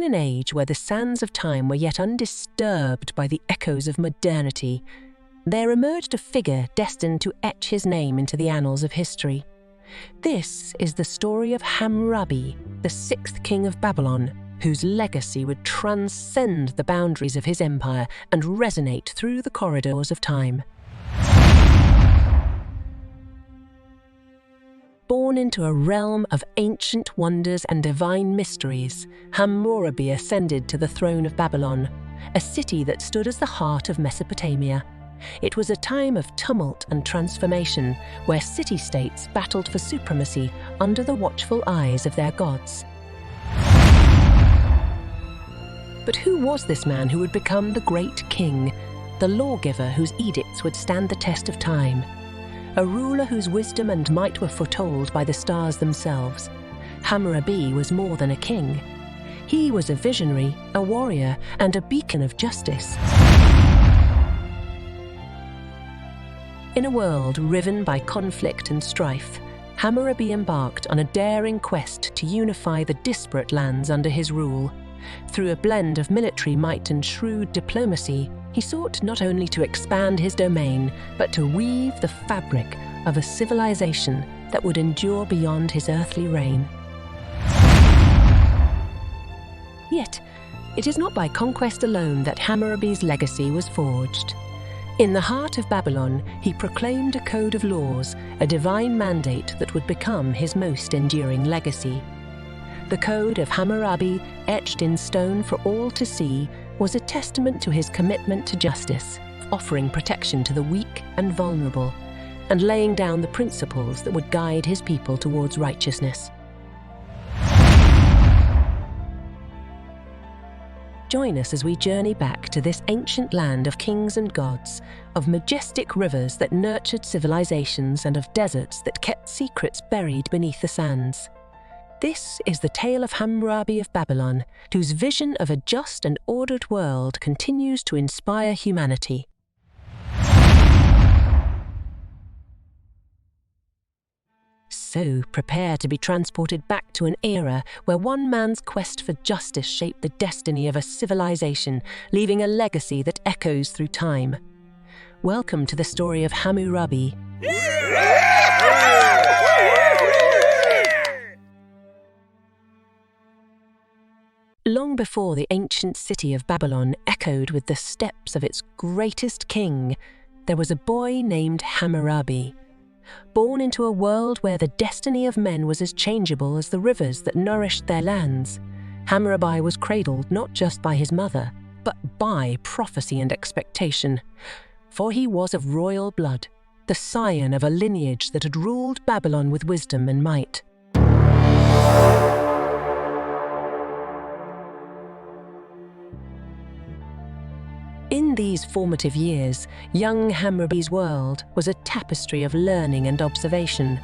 In an age where the sands of time were yet undisturbed by the echoes of modernity, there emerged a figure destined to etch his name into the annals of history. This is the story of Hammurabi, the sixth king of Babylon, whose legacy would transcend the boundaries of his empire and resonate through the corridors of time. Born into a realm of ancient wonders and divine mysteries, Hammurabi ascended to the throne of Babylon, a city that stood as the heart of Mesopotamia. It was a time of tumult and transformation, where city-states battled for supremacy under the watchful eyes of their gods. But who was this man who would become the great king, the lawgiver whose edicts would stand the test of time? A ruler whose wisdom and might were foretold by the stars themselves. Hammurabi was more than a king. He was a visionary, a warrior, and a beacon of justice. In a world riven by conflict and strife, Hammurabi embarked on a daring quest to unify the disparate lands under his rule. Through a blend of military might and shrewd diplomacy, he sought not only to expand his domain, but to weave the fabric of a civilization that would endure beyond his earthly reign. Yet, it is not by conquest alone that Hammurabi's legacy was forged. In the heart of Babylon, he proclaimed a code of laws, a divine mandate that would become his most enduring legacy. The Code of Hammurabi, etched in stone for all to see, was a testament to his commitment to justice, offering protection to the weak and vulnerable, and laying down the principles that would guide his people towards righteousness. Join us as we journey back to this ancient land of kings and gods, of majestic rivers that nurtured civilizations and of deserts that kept secrets buried beneath the sands. This is the tale of Hammurabi of Babylon, whose vision of a just and ordered world continues to inspire humanity. So prepare to be transported back to an era where one man's quest for justice shaped the destiny of a civilization, leaving a legacy that echoes through time. Welcome to the story of Hammurabi. Long before the ancient city of Babylon echoed with the steps of its greatest king, there was a boy named Hammurabi. Born into a world where the destiny of men was as changeable as the rivers that nourished their lands, Hammurabi was cradled not just by his mother, but by prophecy and expectation. For he was of royal blood, the scion of a lineage that had ruled Babylon with wisdom and might. In these formative years, young Hammurabi's world was a tapestry of learning and observation.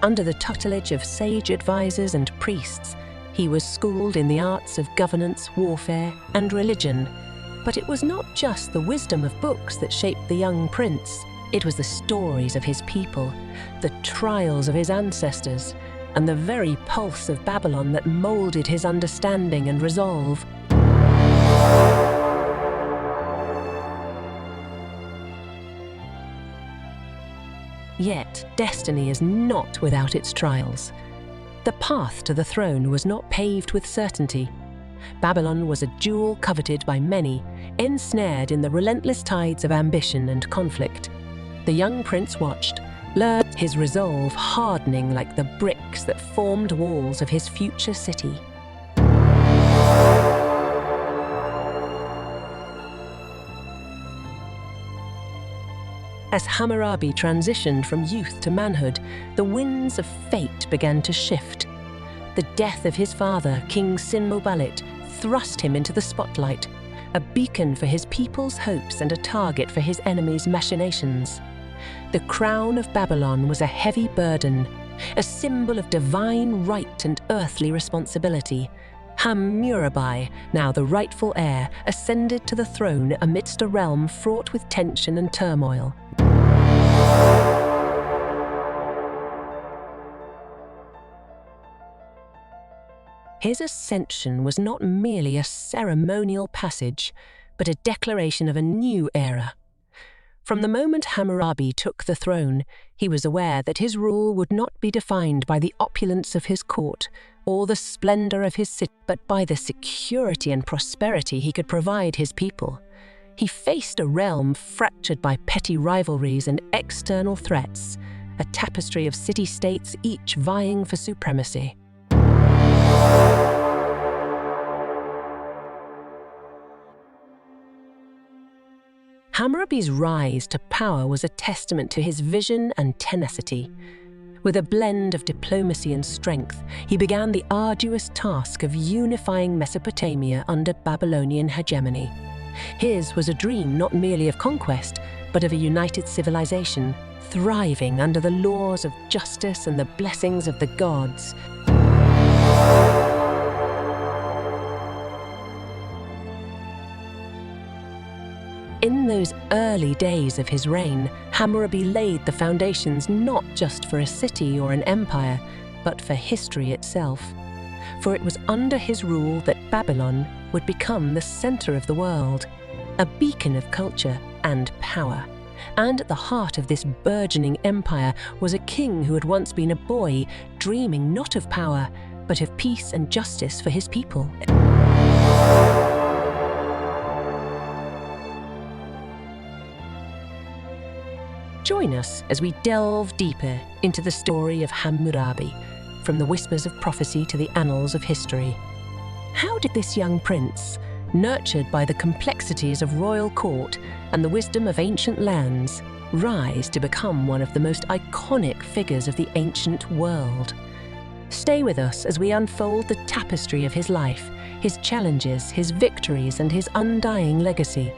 Under the tutelage of sage advisors and priests, he was schooled in the arts of governance, warfare, and religion. But it was not just the wisdom of books that shaped the young prince. It was the stories of his people, the trials of his ancestors, and the very pulse of Babylon that molded his understanding and resolve. Yet, destiny is not without its trials. The path to the throne was not paved with certainty. Babylon was a jewel coveted by many, ensnared in the relentless tides of ambition and conflict. The young prince watched, learned his resolve hardening like the bricks that formed walls of his future city. As Hammurabi transitioned from youth to manhood, the winds of fate began to shift. The death of his father, King Sin-Muballit, thrust him into the spotlight, a beacon for his people's hopes and a target for his enemies' machinations. The crown of Babylon was a heavy burden, a symbol of divine right and earthly responsibility. Hammurabi, now the rightful heir, ascended to the throne amidst a realm fraught with tension and turmoil. His ascension was not merely a ceremonial passage, but a declaration of a new era. From the moment Hammurabi took the throne, he was aware that his rule would not be defined by the opulence of his court or the splendor of his city, but by the security and prosperity he could provide his people. He faced a realm fractured by petty rivalries and external threats, a tapestry of city-states each vying for supremacy. Hammurabi's rise to power was a testament to his vision and tenacity. With a blend of diplomacy and strength, he began the arduous task of unifying Mesopotamia under Babylonian hegemony. His was a dream not merely of conquest, but of a united civilization, thriving under the laws of justice and the blessings of the gods. In those early days of his reign, Hammurabi laid the foundations not just for a city or an empire, but for history itself. For it was under his rule that Babylon would become the center of the world, a beacon of culture and power. And at the heart of this burgeoning empire was a king who had once been a boy, dreaming not of power, but of peace and justice for his people. Join us as we delve deeper into the story of Hammurabi, from the whispers of prophecy to the annals of history. How did this young prince, nurtured by the complexities of royal court and the wisdom of ancient lands, rise to become one of the most iconic figures of the ancient world? Stay with us as we unfold the tapestry of his life, his challenges, his victories, and his undying legacy.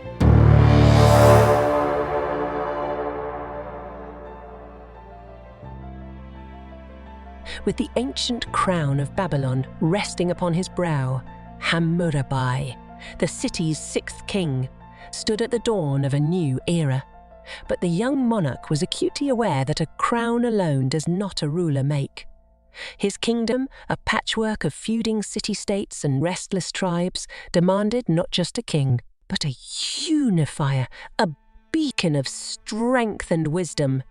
With the ancient crown of Babylon resting upon his brow, Hammurabi, the city's sixth king, stood at the dawn of a new era. But the young monarch was acutely aware that a crown alone does not a ruler make. His kingdom, a patchwork of feuding city-states and restless tribes, demanded not just a king, but a unifier, a beacon of strength and wisdom.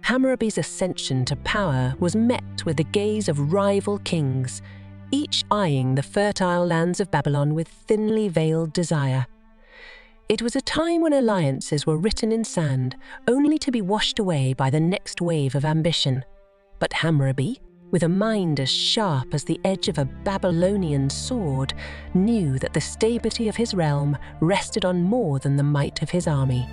Hammurabi's ascension to power was met with the gaze of rival kings, each eyeing the fertile lands of Babylon with thinly veiled desire. It was a time when alliances were written in sand, only to be washed away by the next wave of ambition. But Hammurabi, with a mind as sharp as the edge of a Babylonian sword, knew that the stability of his realm rested on more than the might of his army.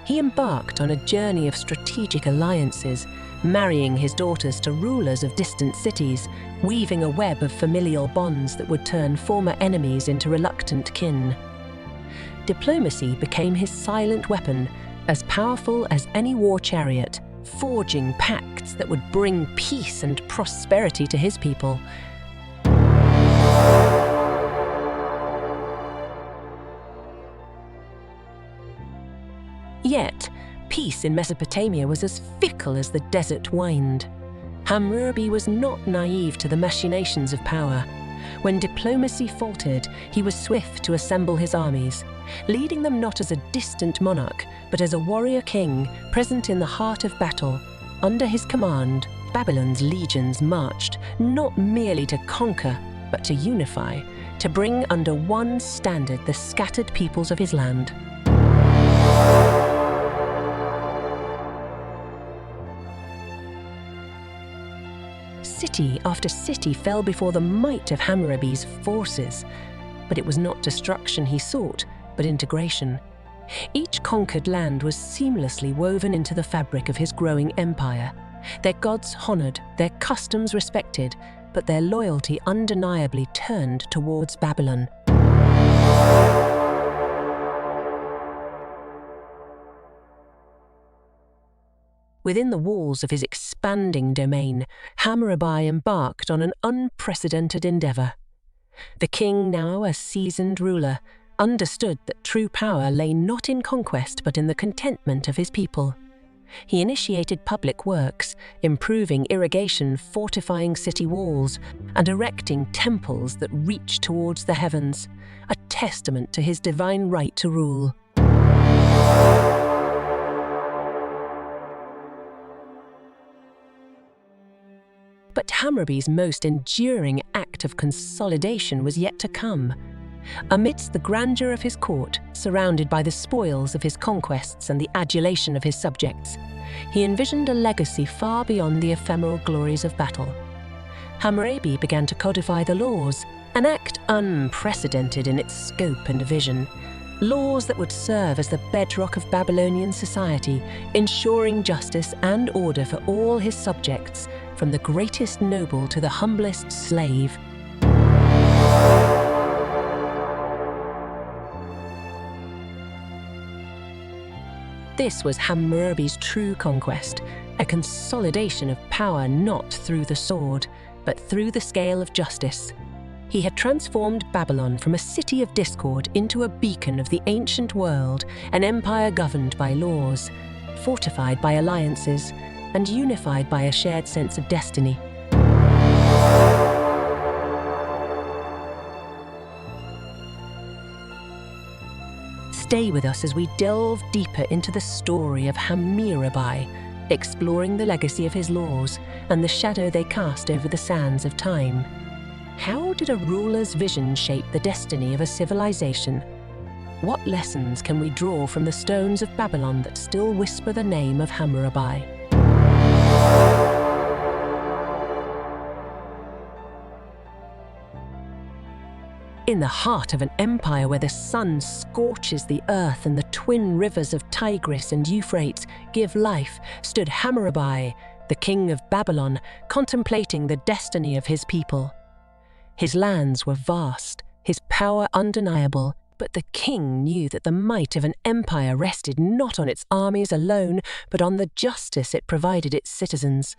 He embarked on a journey of strategic alliances, marrying his daughters to rulers of distant cities, weaving a web of familial bonds that would turn former enemies into reluctant kin. Diplomacy became his silent weapon, as powerful as any war chariot, forging pacts that would bring peace and prosperity to his people. Yet, peace in Mesopotamia was as fickle as the desert wind. Hammurabi was not naive to the machinations of power. When diplomacy faltered, he was swift to assemble his armies, leading them not as a distant monarch, but as a warrior king present in the heart of battle. Under his command, Babylon's legions marched, not merely to conquer, but to unify, to bring under one standard the scattered peoples of his land. City after city fell before the might of Hammurabi's forces, but it was not destruction he sought, but integration. Each conquered land was seamlessly woven into the fabric of his growing empire, their gods honored, their customs respected, but their loyalty undeniably turned towards Babylon. Within the walls of his expanding domain, Hammurabi embarked on an unprecedented endeavor. The king, now a seasoned ruler, understood that true power lay not in conquest but in the contentment of his people. He initiated public works, improving irrigation, fortifying city walls, and erecting temples that reached towards the heavens, a testament to his divine right to rule. But Hammurabi's most enduring act of consolidation was yet to come. Amidst the grandeur of his court, surrounded by the spoils of his conquests and the adulation of his subjects, he envisioned a legacy far beyond the ephemeral glories of battle. Hammurabi began to codify the laws, an act unprecedented in its scope and vision. Laws that would serve as the bedrock of Babylonian society, ensuring justice and order for all his subjects, from the greatest noble to the humblest slave. This was Hammurabi's true conquest, a consolidation of power not through the sword, but through the scale of justice. He had transformed Babylon from a city of discord into a beacon of the ancient world, an empire governed by laws, fortified by alliances, and unified by a shared sense of destiny. Stay with us as we delve deeper into the story of Hammurabi, exploring the legacy of his laws and the shadow they cast over the sands of time. How did a ruler's vision shape the destiny of a civilization? What lessons can we draw from the stones of Babylon that still whisper the name of Hammurabi? In the heart of an empire where the sun scorches the earth and the twin rivers of Tigris and Euphrates give life, stood Hammurabi, the king of Babylon, contemplating the destiny of his people. His lands were vast, his power undeniable, but the king knew that the might of an empire rested not on its armies alone, but on the justice it provided its citizens.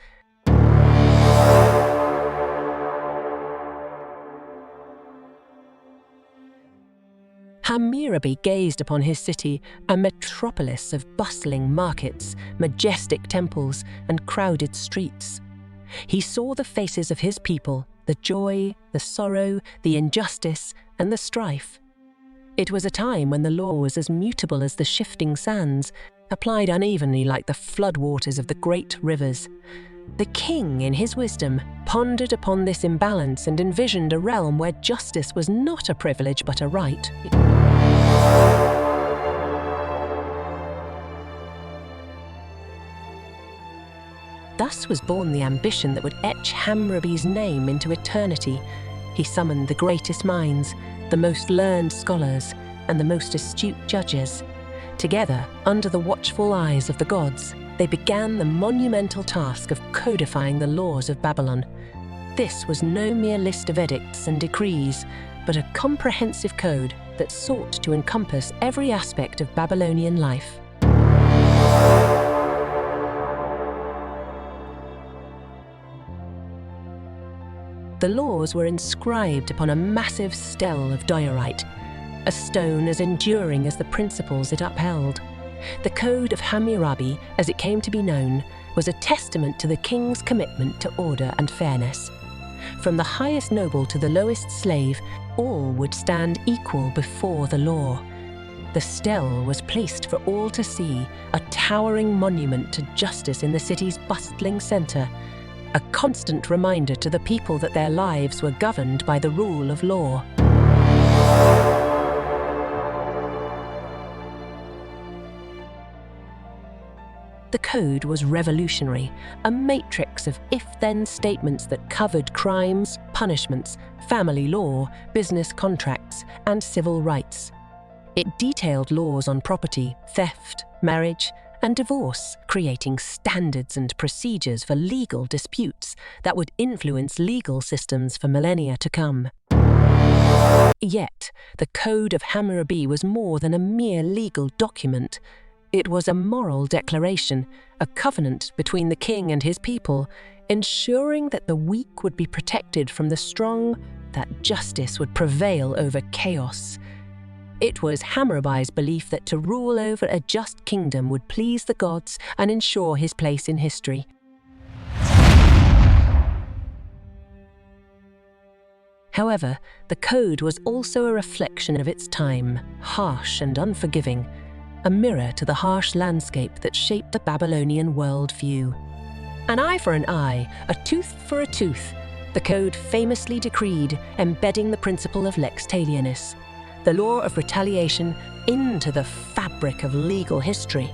Hammurabi gazed upon his city, a metropolis of bustling markets, majestic temples, and crowded streets. He saw the faces of his people, the joy, the sorrow, the injustice, and the strife. It was a time when the law was as mutable as the shifting sands, applied unevenly like the floodwaters of the great rivers. The king, in his wisdom, pondered upon this imbalance and envisioned a realm where justice was not a privilege but a right. Thus was born the ambition that would etch Hammurabi's name into eternity. He summoned the greatest minds, the most learned scholars, and the most astute judges. Together, under the watchful eyes of the gods, they began the monumental task of codifying the laws of Babylon. This was no mere list of edicts and decrees, but a comprehensive code that sought to encompass every aspect of Babylonian life. The laws were inscribed upon a massive stele of diorite, a stone as enduring as the principles it upheld. The Code of Hammurabi, as it came to be known, was a testament to the king's commitment to order and fairness. From the highest noble to the lowest slave, all would stand equal before the law. The stele was placed for all to see, a towering monument to justice in the city's bustling centre, a constant reminder to the people that their lives were governed by the rule of law. The code was revolutionary, a matrix of if-then statements that covered crimes, punishments, family law, business contracts, and civil rights. It detailed laws on property, theft, marriage, and divorce, creating standards and procedures for legal disputes that would influence legal systems for millennia to come. Yet, the Code of Hammurabi was more than a mere legal document. It was a moral declaration, a covenant between the king and his people, ensuring that the weak would be protected from the strong, that justice would prevail over chaos. It was Hammurabi's belief that to rule over a just kingdom would please the gods and ensure his place in history. However, the code was also a reflection of its time, harsh and unforgiving, a mirror to the harsh landscape that shaped the Babylonian worldview. An eye for an eye, a tooth for a tooth, the code famously decreed, embedding the principle of lex talionis, the law of retaliation, into the fabric of legal history.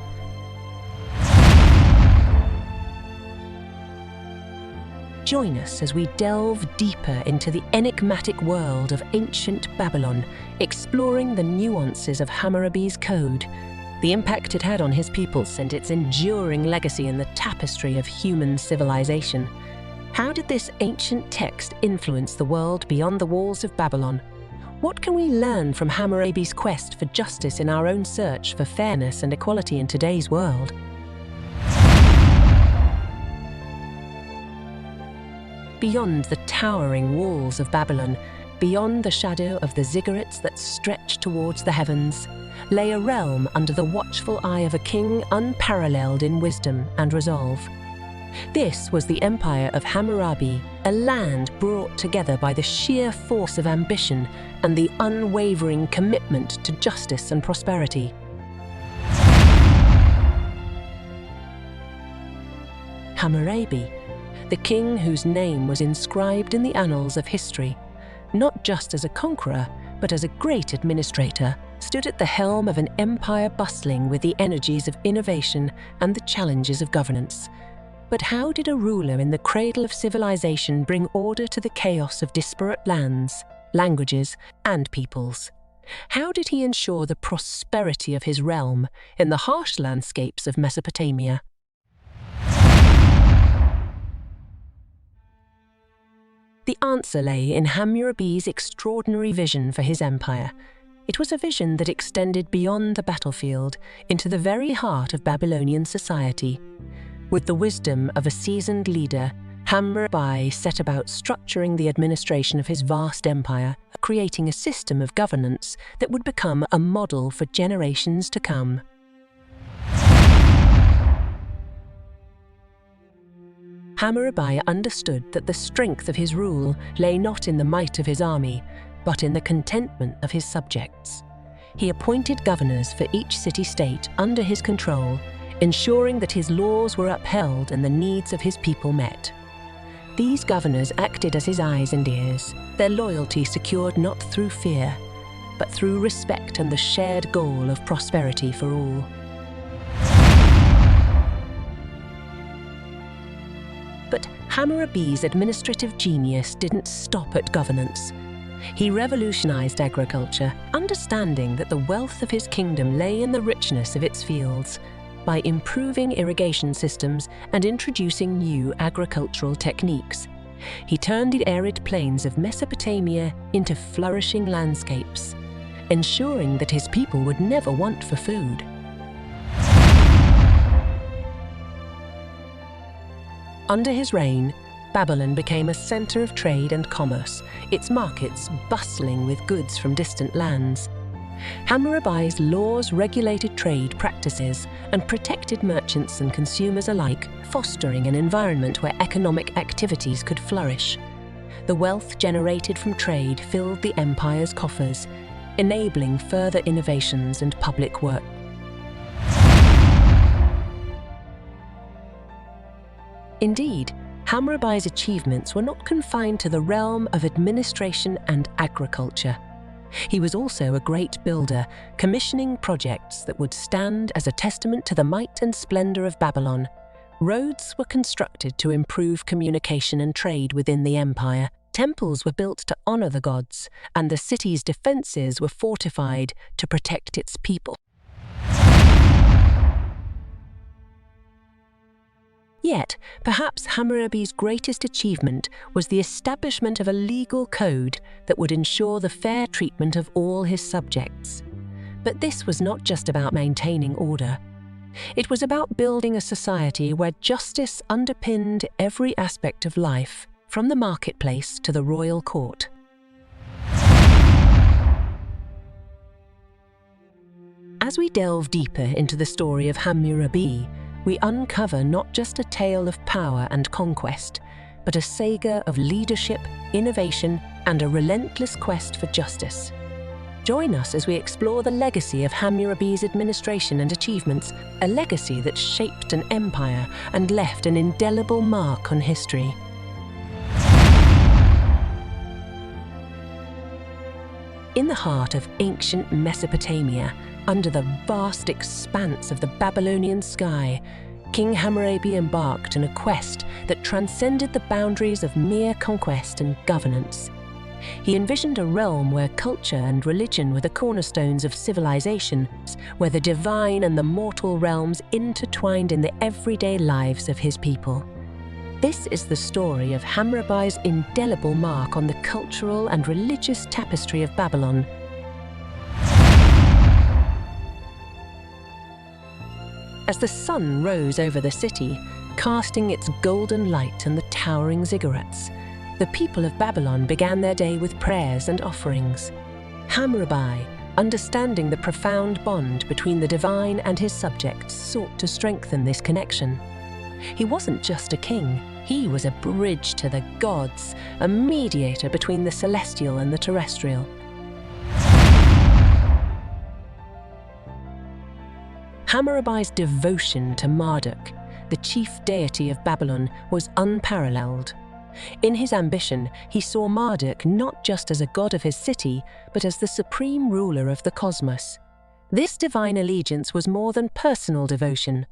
Join us as we delve deeper into the enigmatic world of ancient Babylon, exploring the nuances of Hammurabi's code, the impact it had on his peoples and its enduring legacy in the tapestry of human civilization. How did this ancient text influence the world beyond the walls of Babylon? What can we learn from Hammurabi's quest for justice in our own search for fairness and equality in today's world? Beyond the towering walls of Babylon, beyond the shadow of the ziggurats that stretched towards the heavens, lay a realm under the watchful eye of a king unparalleled in wisdom and resolve. This was the empire of Hammurabi, a land brought together by the sheer force of ambition and the unwavering commitment to justice and prosperity. Hammurabi, the king whose name was inscribed in the annals of history, not just as a conqueror, but as a great administrator, stood at the helm of an empire bustling with the energies of innovation and the challenges of governance. But how did a ruler in the cradle of civilization bring order to the chaos of disparate lands, languages, and peoples? How did he ensure the prosperity of his realm in the harsh landscapes of Mesopotamia? The answer lay in Hammurabi's extraordinary vision for his empire. It was a vision that extended beyond the battlefield into the very heart of Babylonian society. With the wisdom of a seasoned leader, Hammurabi set about structuring the administration of his vast empire, creating a system of governance that would become a model for generations to come. Hammurabi understood that the strength of his rule lay not in the might of his army, but in the contentment of his subjects. He appointed governors for each city-state under his control, ensuring that his laws were upheld and the needs of his people met. These governors acted as his eyes and ears, their loyalty secured not through fear, but through respect and the shared goal of prosperity for all. But Hammurabi's administrative genius didn't stop at governance. He revolutionized agriculture, understanding that the wealth of his kingdom lay in the richness of its fields, by improving irrigation systems and introducing new agricultural techniques. He turned the arid plains of Mesopotamia into flourishing landscapes, ensuring that his people would never want for food. Under his reign, Babylon became a center of trade and commerce, its markets bustling with goods from distant lands. Hammurabi's laws regulated trade practices and protected merchants and consumers alike, fostering an environment where economic activities could flourish. The wealth generated from trade filled the empire's coffers, enabling further innovations and public work. Indeed, Hammurabi's achievements were not confined to the realm of administration and agriculture. He was also a great builder, commissioning projects that would stand as a testament to the might and splendor of Babylon. Roads were constructed to improve communication and trade within the empire. Temples were built to honor the gods, and the city's defenses were fortified to protect its people. Yet, perhaps Hammurabi's greatest achievement was the establishment of a legal code that would ensure the fair treatment of all his subjects. But this was not just about maintaining order. It was about building a society where justice underpinned every aspect of life, from the marketplace to the royal court. As we delve deeper into the story of Hammurabi, we uncover not just a tale of power and conquest, but a saga of leadership, innovation, and a relentless quest for justice. Join us as we explore the legacy of Hammurabi's administration and achievements, a legacy that shaped an empire and left an indelible mark on history. In the heart of ancient Mesopotamia, under the vast expanse of the Babylonian sky, King Hammurabi embarked on a quest that transcended the boundaries of mere conquest and governance. He envisioned a realm where culture and religion were the cornerstones of civilization, where the divine and the mortal realms intertwined in the everyday lives of his people. This is the story of Hammurabi's indelible mark on the cultural and religious tapestry of Babylon. As the sun rose over the city, casting its golden light on the towering ziggurats, the people of Babylon began their day with prayers and offerings. Hammurabi, understanding the profound bond between the divine and his subjects, sought to strengthen this connection. He wasn't just a king, he was a bridge to the gods, a mediator between the celestial and the terrestrial. Hammurabi's devotion to Marduk, the chief deity of Babylon, was unparalleled. In his ambition, he saw Marduk not just as a god of his city, but as the supreme ruler of the cosmos. This divine allegiance was more than personal devotion.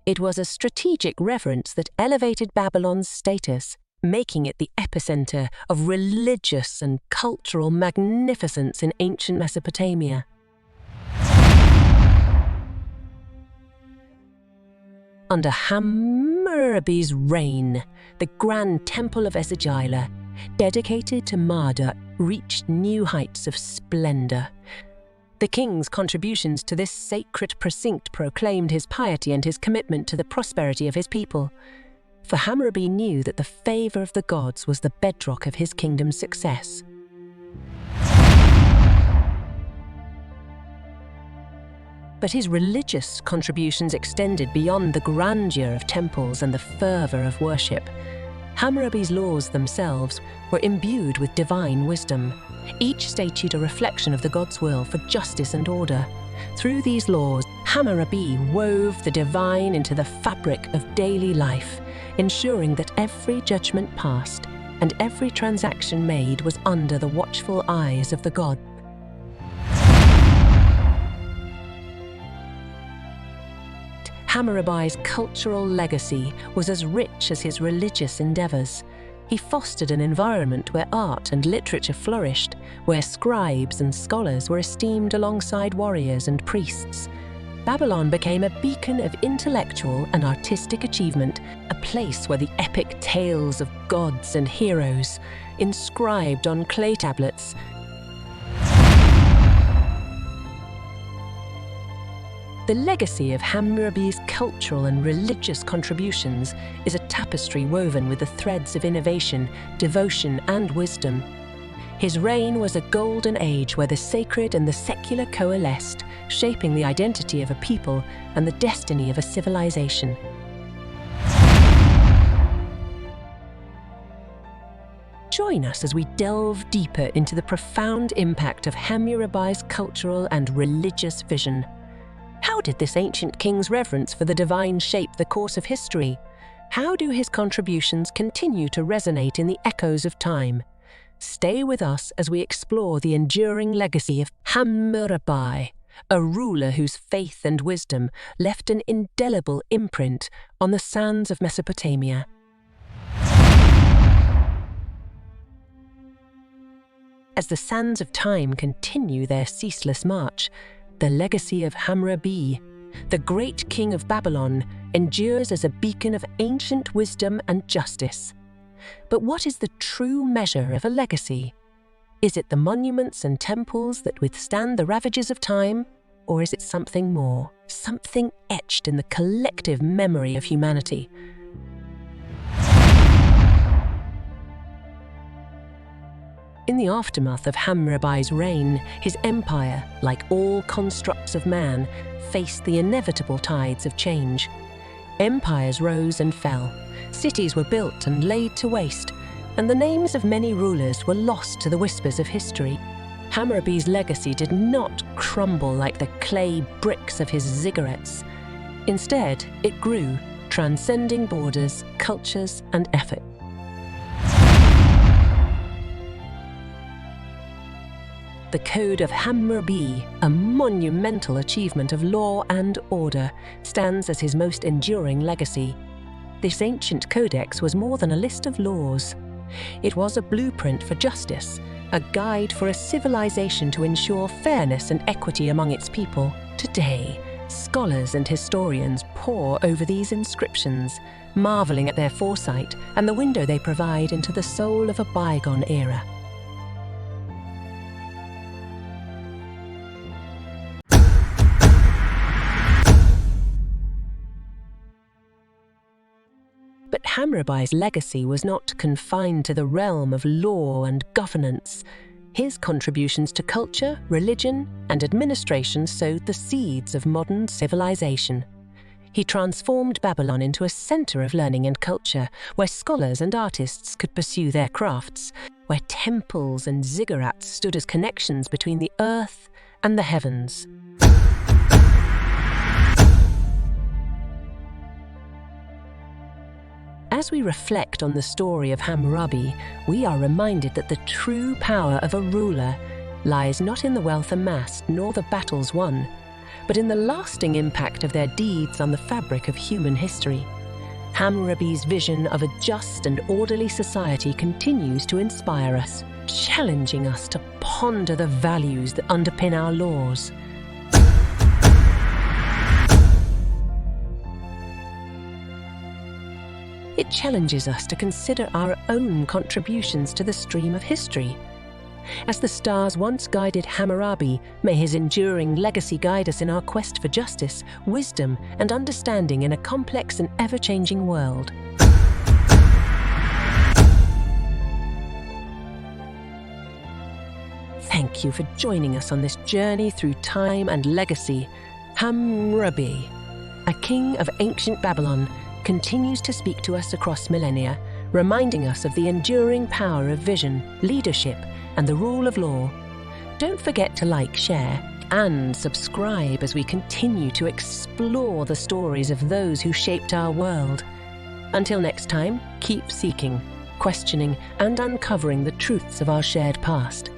It was a strategic reverence that elevated Babylon's status, making it the epicenter of religious and cultural magnificence in ancient Mesopotamia. Under Hammurabi's reign, the grand temple of Esagila, dedicated to Marduk, reached new heights of splendor. The king's contributions to this sacred precinct proclaimed his piety and his commitment to the prosperity of his people. For Hammurabi knew that the favor of the gods was the bedrock of his kingdom's success. But his religious contributions extended beyond the grandeur of temples and the fervor of worship. Hammurabi's laws themselves were imbued with divine wisdom, each statute a reflection of the god's will for justice and order. Through these laws, Hammurabi wove the divine into the fabric of daily life, ensuring that every judgment passed and every transaction made was under the watchful eyes of the god. Hammurabi's cultural legacy was as rich as his religious endeavors. He fostered an environment where art and literature flourished, where scribes and scholars were esteemed alongside warriors and priests. Babylon became a beacon of intellectual and artistic achievement, a place where the epic tales of gods and heroes, inscribed on clay tablets, the legacy of Hammurabi's cultural and religious contributions is a tapestry woven with the threads of innovation, devotion, and wisdom. His reign was a golden age where the sacred and the secular coalesced, shaping the identity of a people and the destiny of a civilization. Join us as we delve deeper into the profound impact of Hammurabi's cultural and religious vision. How did this ancient king's reverence for the divine shape the course of history? How do his contributions continue to resonate in the echoes of time? Stay with us as we explore the enduring legacy of Hammurabi, a ruler whose faith and wisdom left an indelible imprint on the sands of Mesopotamia. As the sands of time continue their ceaseless march, the legacy of Hammurabi, the great king of Babylon, endures as a beacon of ancient wisdom and justice. But what is the true measure of a legacy? Is it the monuments and temples that withstand the ravages of time, or is it something more, something etched in the collective memory of humanity? In the aftermath of Hammurabi's reign, his empire, like all constructs of man, faced the inevitable tides of change. Empires rose and fell, cities were built and laid to waste, and the names of many rulers were lost to the whispers of history. Hammurabi's legacy did not crumble like the clay bricks of his ziggurats. Instead, it grew, transcending borders, cultures, and effort. The Code of Hammurabi, a monumental achievement of law and order, stands as his most enduring legacy. This ancient codex was more than a list of laws. It was a blueprint for justice, a guide for a civilization to ensure fairness and equity among its people. Today, scholars and historians pore over these inscriptions, marveling at their foresight and the window they provide into the soul of a bygone era. But Hammurabi's legacy was not confined to the realm of law and governance. His contributions to culture, religion, and administration sowed the seeds of modern civilization. He transformed Babylon into a center of learning and culture, where scholars and artists could pursue their crafts, where temples and ziggurats stood as connections between the earth and the heavens. As we reflect on the story of Hammurabi, we are reminded that the true power of a ruler lies not in the wealth amassed nor the battles won, but in the lasting impact of their deeds on the fabric of human history. Hammurabi's vision of a just and orderly society continues to inspire us, challenging us to ponder the values that underpin our laws. It challenges us to consider our own contributions to the stream of history. As the stars once guided Hammurabi, may his enduring legacy guide us in our quest for justice, wisdom, and understanding in a complex and ever-changing world. Thank you for joining us on this journey through time and legacy. Hammurabi, a king of ancient Babylon, continues to speak to us across millennia, reminding us of the enduring power of vision, leadership, and the rule of law. Don't forget to like, share, and subscribe as we continue to explore the stories of those who shaped our world. Until next time, keep seeking, questioning, and uncovering the truths of our shared past.